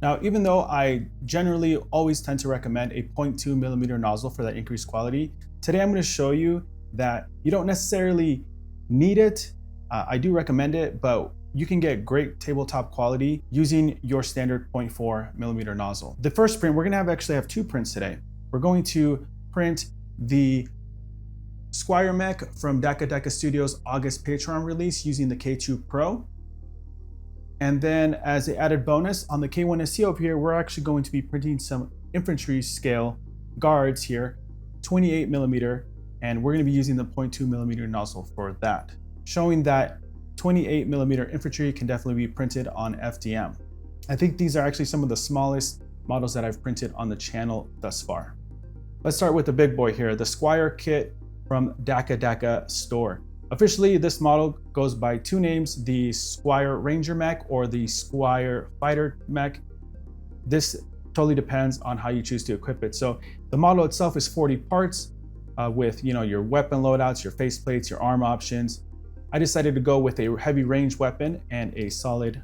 Now, even though I generally always tend to recommend a 0.2 millimeter nozzle for that increased quality, today I'm going to show you that you don't necessarily need it. I do recommend it, but you can get great tabletop quality using your standard 0.4 millimeter nozzle. The first print, we're going to actually have two prints today. We're going to print the Squire Mech from DakkaDakka Studio's August Patreon release using the K2 Pro. And then as an added bonus on the K1SE over here, we're actually going to be printing some infantry scale guards here, 28 millimeter, and we're going to be using the 0.2 millimeter nozzle for that, showing that 28 millimeter infantry can definitely be printed on FDM. I think these are actually some of the smallest models that I've printed on the channel thus far. Let's start with the big boy here, the Squire kit from DakkaDakka Store. Officially, this model goes by two names, the Squire Ranger Mech or the Squire Fighter Mech. This totally depends on how you choose to equip it. So the model itself is 40 parts with your weapon loadouts, your faceplates, your arm options. I decided to go with a heavy range weapon and a solid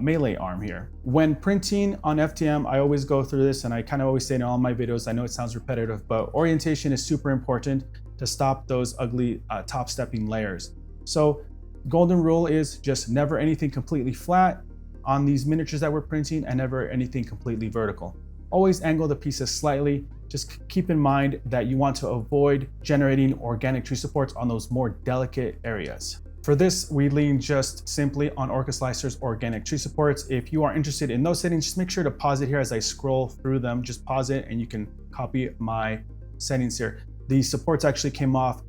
melee arm here. When printing on FDM, I always go through this, and I kind of always say in all my videos, I know it sounds repetitive, but orientation is super important to stop those ugly top stepping layers. So golden rule is just never anything completely flat on these miniatures that we're printing, and never anything completely vertical. Always angle the pieces slightly. Just keep in mind that you want to avoid generating organic tree supports on those more delicate areas. For this, we lean just simply on Orca Slicer's organic tree supports. If you are interested in those settings, just make sure to pause it here as I scroll through them. Just pause it and you can copy my settings here. These supports actually came off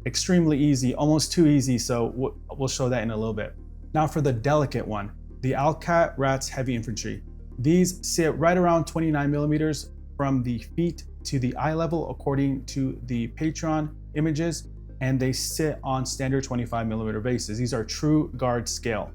extremely easy, almost too easy, so we'll show that in a little bit. Now for the delicate one, the Alkat Rats Heavy Infantry. These sit right around 29 millimeters from the feet to the eye level according to the Patreon images, and they sit on standard 25 millimeter bases. These are true guard scale.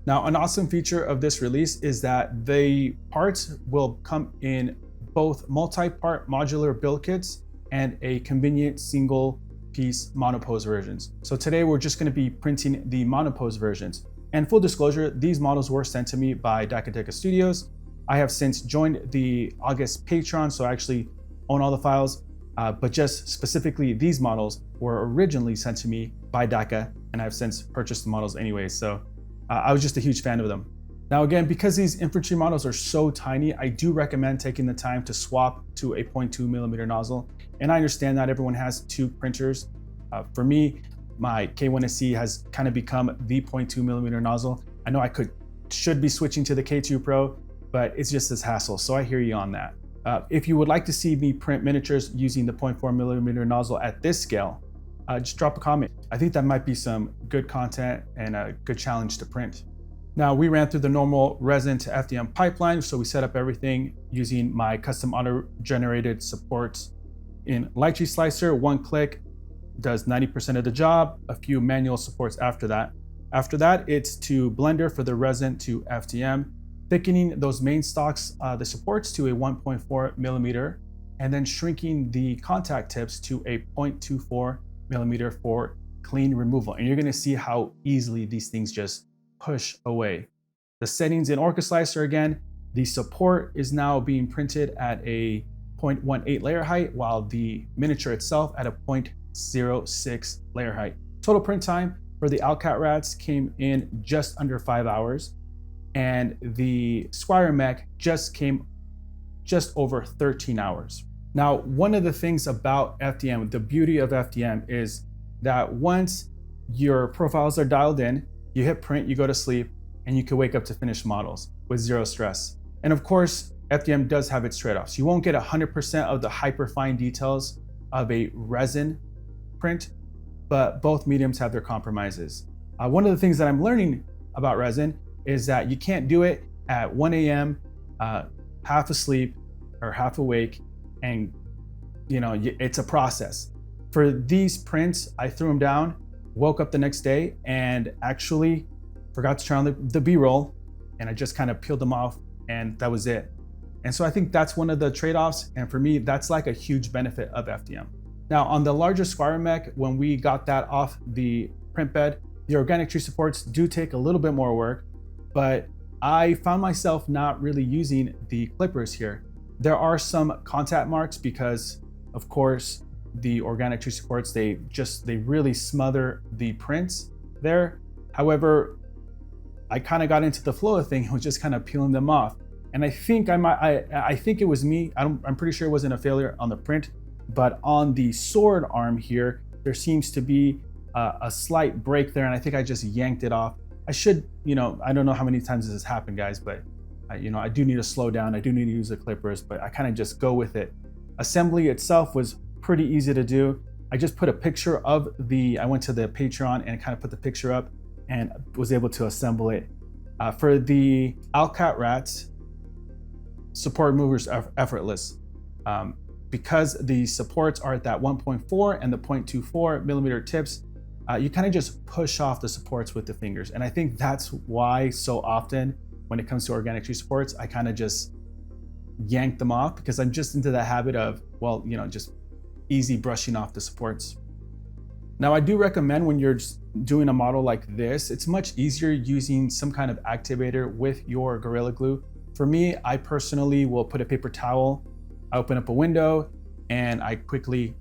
Now, an awesome feature of this release is that the parts will come in both multi-part modular build kits and a convenient single piece monopose versions. So today we're just going to be printing the monopose versions. And full disclosure, these models were sent to me by DakkaDakka Studios. I have since joined the August Patreon, so I actually own all the files, but just specifically these models were originally sent to me by Dakka, and I've since purchased the models anyway, so I was just a huge fan of them. Now again, because these infantry models are so tiny, I do recommend taking the time to swap to a 0.2 millimeter nozzle. And I understand not everyone has two printers. For me, my K1SE has kind of become the 0.2 millimeter nozzle. I know I should be switching to the K2 Pro, but it's just this hassle, so I hear you on that. If you would like to see me print miniatures using the 0.4 millimeter nozzle at this scale, just drop a comment. I think that might be some good content and a good challenge to print. Now, we ran through the normal resin-to-FDM pipeline, so we set up everything using my custom auto-generated supports in Lychee Slicer. One click does 90% of the job, a few manual supports after that. After that, it's to Blender for the resin-to-FDM, thickening those main stocks, the supports to a 1.4 millimeter, and then shrinking the contact tips to a 0.24 millimeter for clean removal. And you're gonna see how easily these things just push away. The settings in Orca Slicer again, the support is now being printed at a 0.18 layer height, while the miniature itself at a 0.06 layer height. Total print time for the Alkat Rats came in just under 5 hours, and the Squire Mech just came just over 13 hours. Now, one of the things about FDM, the beauty of FDM, is that once your profiles are dialed in, you hit print, you go to sleep, and you can wake up to finished models with zero stress. And of course, FDM does have its trade-offs. You won't get 100% of the hyper fine details of a resin print, but both mediums have their compromises. One of the things that I'm learning about resin is that you can't do it at 1 a.m., half asleep or half awake, and it's a process. For these prints, I threw them down, woke up the next day, and actually forgot to turn on the B-roll, and I just kind of peeled them off, and that was it. And so I think that's one of the trade-offs, and for me, that's like a huge benefit of FDM. Now, on the larger Squire Mech, when we got that off the print bed, the organic tree supports do take a little bit more work, but I found myself not really using the clippers here. There are some contact marks because, of course, the organic tree supports, they really smother the prints there. However, I kind of got into the flow of things and was just kind of peeling them off. And I think I think it was me. I'm pretty sure it wasn't a failure on the print, but on the sword arm here, there seems to be a slight break there, and I think I just yanked it off. I should, I don't know how many times this has happened, guys, but I do need to slow down. I do need to use the clippers, but I kind of just go with it. Assembly itself was pretty easy to do. I just put a picture of I went to the Patreon and kind of put the picture up and was able to assemble it. For the Alkat Rats, support movers are effortless. Because the supports are at that 1.4 and the 0.24 millimeter tips, you kind of just push off the supports with the fingers. And I think that's why so often when it comes to organic tree supports, I kind of just yank them off because I'm just into the habit of, just easy brushing off the supports. Now, I do recommend when you're just doing a model like this, it's much easier using some kind of activator with your Gorilla Glue. For me, I personally will put a paper towel, I open up a window, and I quickly,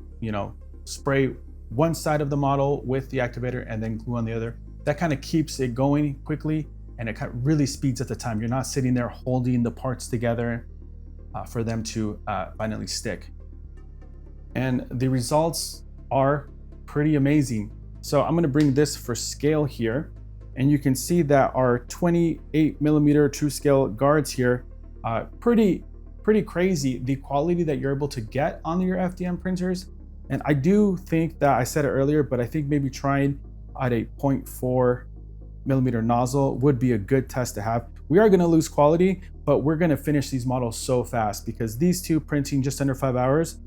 spray one side of the model with the activator and then glue on the other. That kind of keeps it going quickly, and it kind of really speeds up the time. You're not sitting there holding the parts together for them to finally stick. And the results are pretty amazing. So I'm gonna bring this for scale here, and you can see that our 28 millimeter true scale guards here, pretty crazy, the quality that you're able to get on your FDM printers. And I do think that, I said it earlier, but I think maybe trying at a 0.4 millimeter nozzle would be a good test to have. We are gonna lose quality, but we're gonna finish these models so fast because these two printing just under 5 hours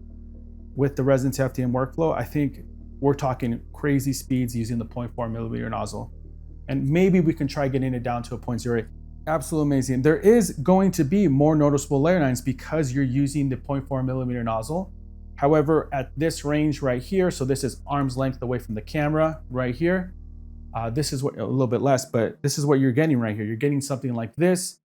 with the resin-to-FDM workflow, I think we're talking crazy speeds using the 0.4 millimeter nozzle. And maybe we can try getting it down to a 0.08. Absolutely amazing. There is going to be more noticeable layer lines because you're using the 0.4 millimeter nozzle. However, at this range right here, so this is arm's length away from the camera right here, this is what, a little bit less, but this is what you're getting right here. You're getting something like this,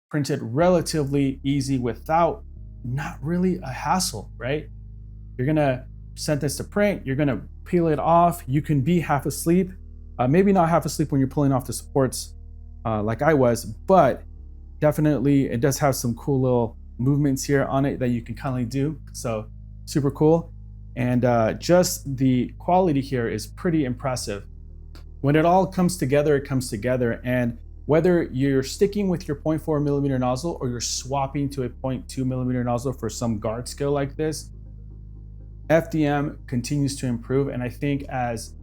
printed relatively easy without not really a hassle, right? You're gonna send this to print, you're gonna peel it off, you can be half asleep, maybe not half asleep when you're pulling off the supports like I was, but definitely it does have some cool little movements here on it that you can kindly do. So super cool. And just the quality here is pretty impressive. When it all comes together, it comes together. And whether you're sticking with your 0.4 millimeter nozzle or you're swapping to a 0.2 millimeter nozzle for some guard skill like this, FDM continues to improve. And I think as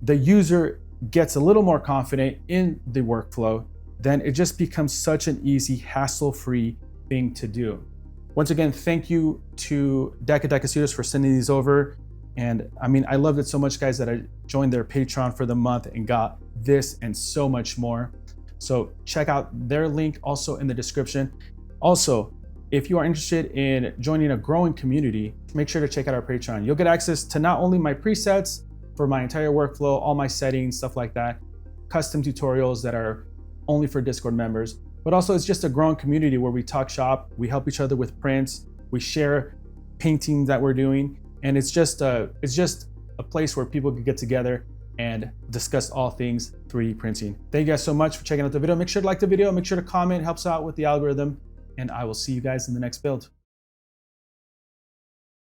the user gets a little more confident in the workflow, then it just becomes such an easy, hassle-free thing to do. Once again, thank you to DakkaDakka Studios for sending these over. And I mean, I loved it so much, guys, that I joined their Patreon for the month and got this and so much more. So check out their link also in the description. Also, if you are interested in joining a growing community, make sure to check out our Patreon. You'll get access to not only my presets for my entire workflow, all my settings, stuff like that, custom tutorials that are only for Discord members, but also it's just a growing community where we talk shop, we help each other with prints, we share paintings that we're doing, and it's just a place where people can get together and discuss all things 3D printing. Thank you guys so much for checking out the video. Make sure to like the video, make sure to comment, it helps out with the algorithm, and I will see you guys in the next build.